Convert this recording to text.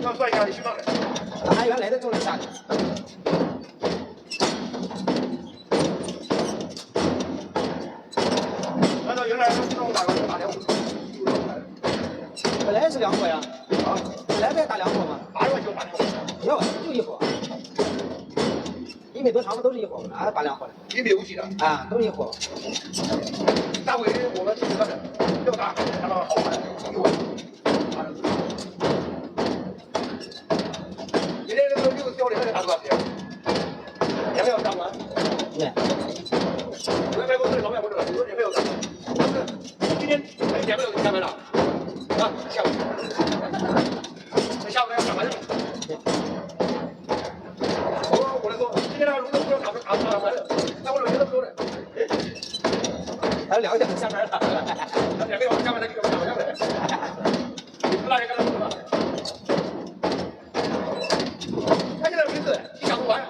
要算一下你去哪来？俺原来的种的啥的？按照原来的这种打个打2亩，本来是2伙呀，啊，本来不也打2伙吗？8月就打2伙，没有，就1伙。1米多长不都是1伙吗？哪打2伙的？ 1米5几的啊，都是1伙。大伟我们自己的又大，看到好玩，1伙。今天这个6那个打多少钱？也没有涨完。对。原来公司老板不知道，有也没有涨。但是今天也没有下班了，啊，下午。这下午要涨完了。我来说，今天那个炉子不用打完了，那我觉得不多了。还有2个小时下班了。他2个小时下班，他就打完了。你们那里干什么？他现在名字你想不完。